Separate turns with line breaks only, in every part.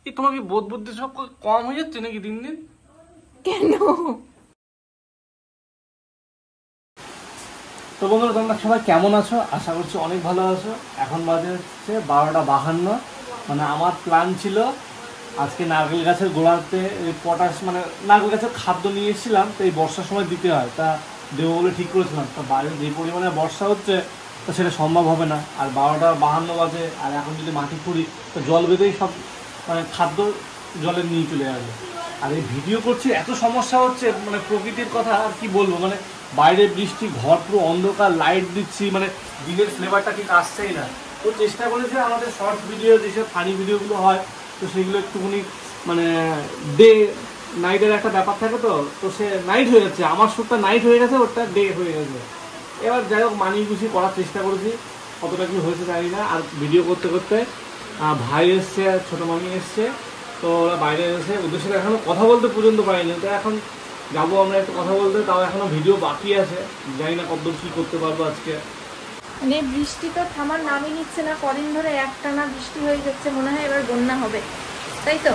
এই তোমার কি বোধ বুদ্ধি সব কম হয়ে যাচ্ছে নাকি দিন দিন?
কেন?
তো বন্ধুরা তোমরা সবাই কেমন আছো? আশা করছি অনেক ভালো আছো। এখন বাজে হচ্ছে 12টা 52। মানে আমার প্ল্যান ছিল আজকে নারকেল গাছের গোড়াতে পটাশ মানে নারকেল গাছের খাদ্য নিয়ে এসেছিলাম, তো এই বর্ষার সময় দিতে হয়, তা দেবো বলে ঠিক করেছিলাম। তো বাইরে যে পরিমাণে বর্ষা হচ্ছে তো সেটা সম্ভব হবে না। আর 12টা 52 বাজে, আর এখন যদি মাটি খুঁড়ি তো জল বেঁধেই সব মানে খাদ্য জলে নিয়ে চলে যাবে। আর এই ভিডিও করছি এত সমস্যা হচ্ছে, মানে প্রকৃতির কথা আর কি বলবো। মানে বাইরে বৃষ্টি, ঘর পুরো অন্ধকার, লাইট দিচ্ছি, মানে দিনের ফ্লেভারটা ঠিক আসছেই না। তো চেষ্টা করেছি আমাদের শর্ট ভিডিও যেসব ফানি ভিডিওগুলো হয় তো সেগুলো একটুখানি মানে ডে নাইটের একটা ব্যাপার থাকে, তো সে নাইট হয়ে যাচ্ছে। আমার শ্যুটটা নাইট হয়ে গেছে, ওটা ডে হয়ে গেছে। এবার যাই হোক মানিয়ে গুছিয়ে করার চেষ্টা করেছি, কতটা কি হয়েছে জানি না। আর ভিডিও করতে করতে ভাই এসছে আর ছোটো মামি এসছে, তো ওরা বাইরে এসে ওদের সাথে এখনও কথা বলতে পর্যন্ত পারিনি। তো এখন যাবো আমরা একটু কথা বলতে, তাও এখনও ভিডিও বাকি আছে, জানি না কতদূর কী করতে পারবো আজকে।
মানে বৃষ্টি তো থামার নামই নিচ্ছে না, কদিন ধরে একটানা বৃষ্টি হয়ে যাচ্ছে, মনে হয় এবার বন্যা হবে, তাই তো?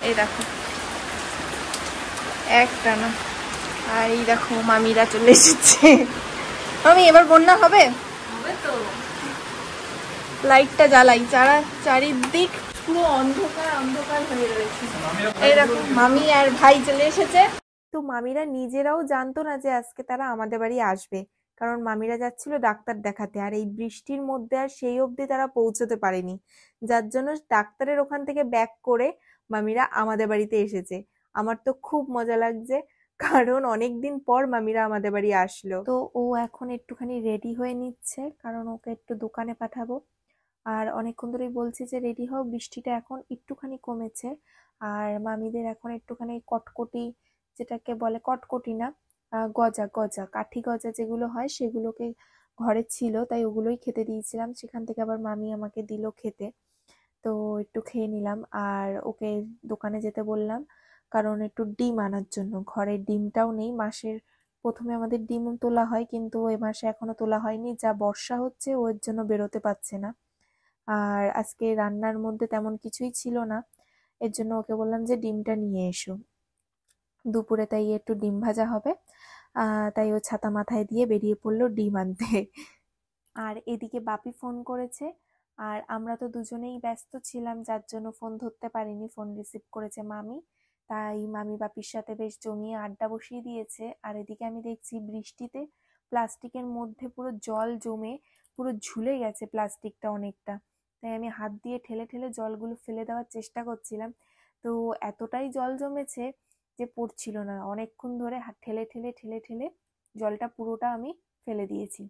এই দেখো একটানা, আর এই দেখো মামিরা চলে এসেছে। মামি এবার বন্যা হবে? তো লাইটটা জ্বালাই, চারিদিক পুরো অন্ধকার অন্ধকার হয়ে রয়েছে। এই দেখো মামি আর ভাই চলে এসেছে। তো মামিরা নিজেরাও জানতো না যে আজকে তারা আমাদের বাড়ি আসবে, কারণ মামিরা যাচ্ছিল ডাক্তার দেখাতে, আর এই বৃষ্টির মধ্যে আর সেই অবধি তারা পৌঁছতে পারেনি, যার জন্য ডাক্তারের ওখান থেকে ব্যাক করে মামিরা আমাদের বাড়িতে এসেছে। আমার তো খুব মজা লাগছে, কারণ অনেকদিন পর মামিরা আমাদের বাড়ি আসলো। তো ও এখন একটুখানি রেডি হয়ে নিচ্ছে, কারণ ওকে একটু দোকানে পাঠাবো। আর অনেকক্ষণ ধরেই বলছি যে রেডি হও, বৃষ্টিটা এখন একটুখানি কমেছে। আর মামিদের এখন একটুখানি কটকটি, যেটাকে বলে কটকটি না, গজা গজা কাঠি গজা যেগুলো হয় সেগুলোকে ঘরে ছিল, তাই ওগুলোই খেতে দিয়েছিলাম। সেখান থেকে আবার মামি আমাকে দিল খেতে, তো একটু খেয়ে নিলাম। আর ওকে দোকানে যেতে বললাম, কারণ একটু ডিম আনার জন্য। ঘরের ডিমটাও নেই, মাসের প্রথমে আমাদের ডিম তোলা হয়, কিন্তু এ মাসে এখনো তোলা হয়নি, যা বর্ষা হচ্ছে ওর জন্য বেরোতে পারছে না। আর আজকে রান্নার মধ্যে তেমন কিছুই ছিল না, এর জন্য ওকে বললাম যে ডিমটা নিয়ে এসো দুপুরে, তাই একটু ডিম ভাজা হবে। তাই ও ছাতা মাথায় দিয়ে বেরিয়ে পড়লো ডিম আনতে। আর এদিকে বাপি ফোন করেছে, আর আমরা তো দুজনেই ব্যস্ত ছিলাম, যার জন্য ফোন ধরতে পারিনি। ফোন রিসিভ করেছে মামি, তাই মামি বাপির সাথে বেশ জমিয়ে আড্ডা বসিয়ে দিয়েছে। আর এদিকে আমি দেখছি বৃষ্টিতে প্লাস্টিকের মধ্যে পুরো জল জমে পুরো ঝুলে গেছে প্লাস্টিকটা অনেকটা, তাই আমি হাত দিয়ে ঠেলে ঠেলে জলগুলো ফেলে দেওয়ার চেষ্টা করছিলাম। তো এতটাই জল জমেছে যে পড়ছিল না, অনেকক্ষণ ধরে ঠেলে ঠেলে ঠেলে ঠেলে জলটা পুরোটা আমি ফেলে দিয়েছি।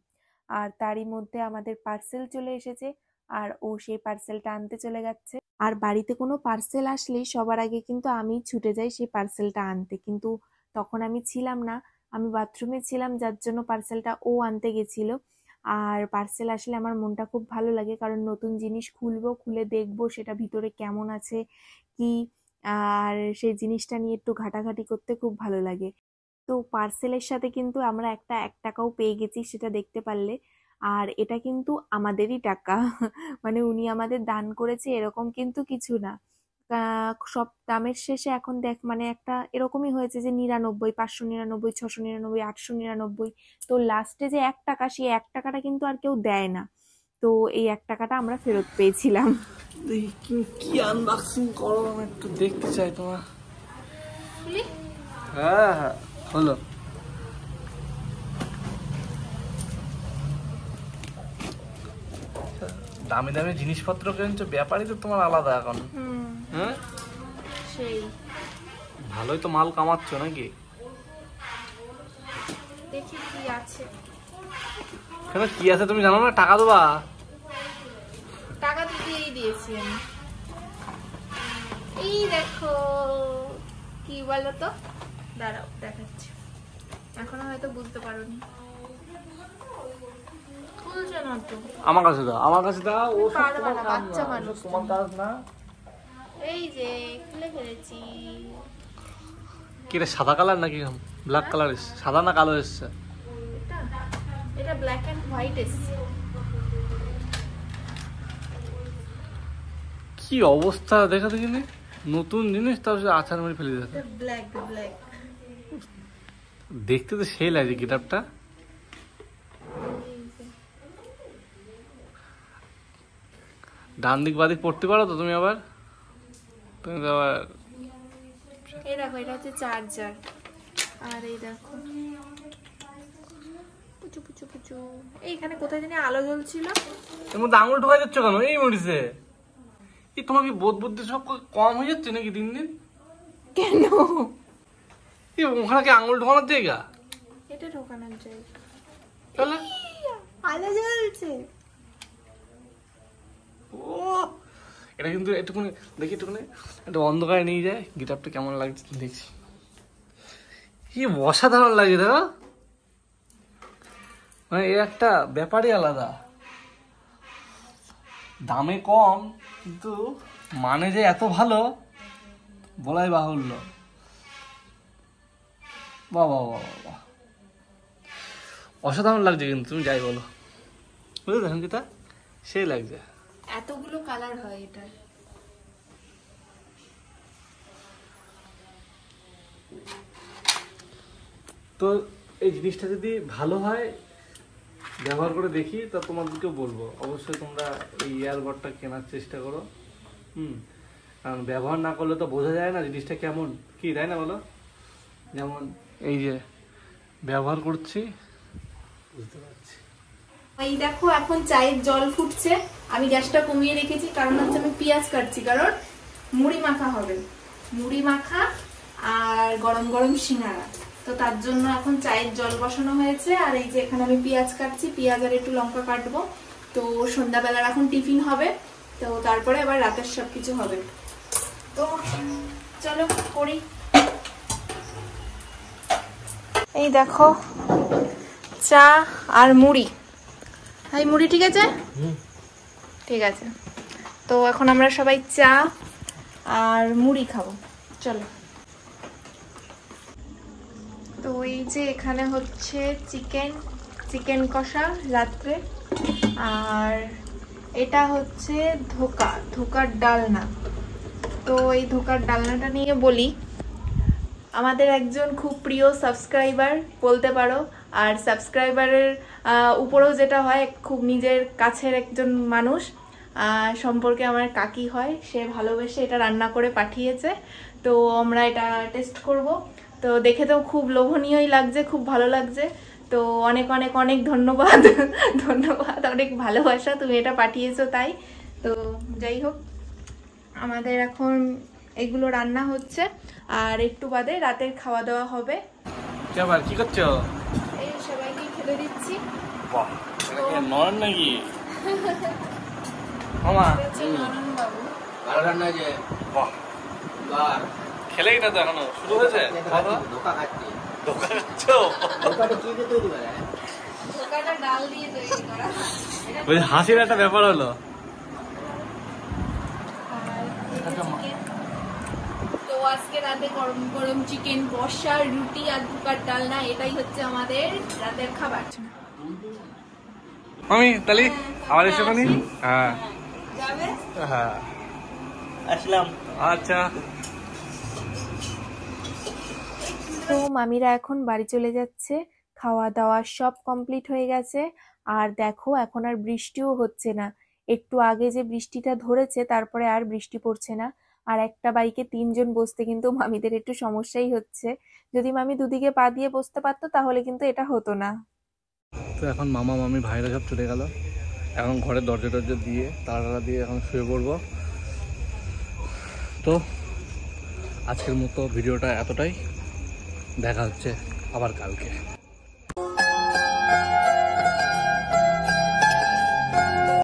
আর তারই মধ্যে আমাদের পার্সেল চলে এসেছে, আর ও সেই পার্সেলটা আনতে চলে যাচ্ছে। আর বাড়িতে কোনো পার্সেল আসলেই সবার আগে কিন্তু আমি ছুটে যাই সেই পার্সেলটা আনতে, কিন্তু তখন আমি ছিলাম না, আমি বাথরুমে ছিলাম, যার জন্য পার্সেলটা ও আনতে গেছিল। আর পার্সেল আসলে আমার মনটা খুব ভালো লাগে, কারণ নতুন জিনিস খুলবো, খুলে দেখবো সেটা ভিতরে কেমন আছে কি, আর সেই জিনিসটা নিয়ে একটু ঘাটাঘাটি করতে খুব ভালো লাগে। তো পার্সেলের সাথে কিন্তু আমরা একটা 1 টাকাও পেয়ে গেছি, সেটা দেখতে পারলে। আর এটা কিন্তু আমাদেরই টাকা, মানে উনি আমাদের দান করেছে এরকম কিন্তু কিছু না। সব দামের শেষে এখন দেখ মানে একটা এরকমই হয়েছে যে 99, 599, 699, 899, তো লাস্টে যে 1 টাকা, সেই 1 টাকাটা কিন্তু আর কেউ দেয় না। তো এই 1 টাকাটা আমরা ফেরত পেয়েছিলাম।
কি আনবক্সিং করো, আমি একটু দেখতে চাই তোমার। হ্যাঁ হ্যাঁ হলো। দামি দামি জিনিসপত্র কিনছো, ব্যাপারই তো তোমার আলাদা এখন। হ্যাঁ
সেই
ভালোই তো মাল কামাচ্ছ নাকি?
দেখি কি আছে।
কেন কি আছে তুমি জানো না? টাকা দেবা?
টাকা তো দিয়েই দিয়েছি আমি। এই দেখো কি বলো তো, দাঁড়াও দেখাচ্ছি, এখনো হয়তো বুঝতে পারোনি। খুলছে না তো।
আমার কাছে দাও, আমার কাছে দাও। ও সব
পারবে
তোমার
না,
কাজ
বাচ্চা
না,
মানুষ
তোমার কাজ না।
এই যে খুলে ফেলেছি।
কি রে, সাদা কালার নাকি ব্ল্যাক কালার এসছে? সাদা না কালো এসছে?
এটা এটা ব্ল্যাক এন্ড হোয়াইট এসছে।
কি অবস্থা দেখা দেখিনি। নতুন জিনিস তাও সে আচার মেরে ফেলে দিতে।
ব্ল্যাক ব্ল্যাক
দেখতে তো সেই লাগছে গেটআপটা। ডান দিক বাদিক পড়তে পারো তো তুমি আবার? তুমি তো আবার
এই দেখো এটা হচ্ছে চার্জার। আর এই দেখো পুচু পুচু পুচু এইখানে কোথায় জানি আলো জ্বলছিল।
এর মধ্যে আঙুল ঢোকা যাচ্ছ কেন এই মরিচে? এই তোমার কি বোধ বুদ্ধি সব কম হয়ে যাচ্ছে নাকি দিন দিন?
কেন?
এই ওখানে কি আঙুল ঢোকানোর জায়গা?
এটা ঢোকানোর জায়গা।
তাহলে
আলো জ্বলছে।
ও এটা কিন্তু একটুখানি দেখি, একটুখানি একটু অন্ধকারে নিয়ে যায়। গিটারটা কেমন লাগছে দেখছি। কি অসাধারণ লাগে দেখো, মানে এর একটা ব্যাপারই আলাদা। দামে কম কিন্তু মানে যে এত ভালো বলাই বাহুল্য। বাহ বাহ বাহ বাহ, অসাধারণ লাগছে কিন্তু তুমি যাই বলো, বুঝলে দেখেন কিটা সেই লাগছে।
এতগুলো কালার হয় এটা।
তো এই জিনিসটা যদি ভালো হয় ব্যবহার করে দেখি তা তোমাদেরকেও বলবো। অবশ্যই তোমরা এই ইয়ারবাডটা কেনার চেষ্টা করো। কারণ ব্যবহার না করলে তো বোঝা যায় না জিনিসটা কেমন কি, তাই না বলো? যেমন এই যে ব্যবহার করছি বুঝতে পারছি।
এই দেখো এখন চায়ের জল ফুটছে। আমি গ্যাসটা কমিয়ে রেখেছি কারণ হচ্ছে আমি পেঁয়াজ কাটছি, কারণ মুড়ি মাখা হবে, মুড়ি মাখা আর গরম গরম সিঙ্গারা। তো তার জন্য এখন চায়ের জল বসানো হয়েছে। আর এই যে এখানে আমি পেঁয়াজ কাটছি, পেঁয়াজ আর একটু লঙ্কা কাটবো। তো সন্ধ্যাবেলার এখন টিফিন হবে, তো তারপরে আবার রাতের সবকিছু হবে। তো চলো করি। এই দেখো চা আর মুড়ি। এই মুড়ি ঠিক আছে? ঠিক আছে। তো এখন আমরা সবাই চা আর মুড়ি খাবো, চলো। তো এই যে এখানে হচ্ছে চিকেন কষা রাত্রে, আর এটা হচ্ছে ধোকার ডালনা। তো এই ধোকার ডালনাটা নিয়ে বলি, আমাদের একজন খুব প্রিয় সাবস্ক্রাইবার বলতে পারো, আর সাবস্ক্রাইবারের উপরেও যেটা হয় খুব নিজের কাছের একজন মানুষ সম্পর্কে আমার কাকি হয়, সে ভালোবেসে এটা রান্না করে পাঠিয়েছে। তো আমরা এটা টেস্ট করব। তো দেখে তো খুব লোভনীয়ই লাগছে, খুব ভালো লাগছে। তো অনেক অনেক অনেক ধন্যবাদ ধন্যবাদ, অনেক ভালোবাসা, তুমি এটা পাঠিয়েছো তাই। তো যাই হোক, আমাদের এখন এগুলো রান্না হচ্ছে আর একটু বাদে রাতের খাওয়া দাওয়া হবে।
কি করছো?
এই সবাইকে খেতে দিচ্ছি।
বাহ, এটা কি নরম নাকি? মামা
নরম বাবু
ভালো রান্না যে।
বাহ,
বাহ,
খেলেই না তো এখনো শুরু হয়েছে।
ধোকা খাচ্ছি।
ধোকা খাচ্ছো?
ধোকাটা কি দিয়ে তৈরি করে?
ধোকাটা ডাল দিয়ে তৈরি করা।
ওই হাসির একটা ব্যাপার হলো।
তো আজকে রাতে গরম গরম চিকেন কষা, রুটি আর ধোকার ডালনা, এটাই হচ্ছে আমাদের রাতের খাবার।
আমি তাহলে আবার এসে কোনি? হ্যাঁ
যাবে?
হ্যাঁ আসলাম। আচ্ছা।
তো মামিরা এখন বাড়ি চলে যাচ্ছে, খাওয়া দাওয়া সব কমপ্লিট হয়ে গেছে। আর দেখো এখন আর বৃষ্টিও হচ্ছে না। একটু আগে যে বৃষ্টিটা ধরেছে তারপরে আর বৃষ্টি পড়ছে না। আর একটা বাইকে 3 জন বসতে কিন্তু মামিদের একটু সমস্যাই হচ্ছে। যদি মামি দুদিকে পা দিয়ে বসতে পারতো তাহলে কিন্তু এটা হতো না।
তো এখন মামা মামি ভাইরা সব চলে গেল। এখন ঘরের দরজা দিয়ে তালা দিয়ে এখন শুয়ে পড়বো। তো আজকের মতো ভিডিওটা এতটাই, দেখা হচ্ছে আবার কালকে।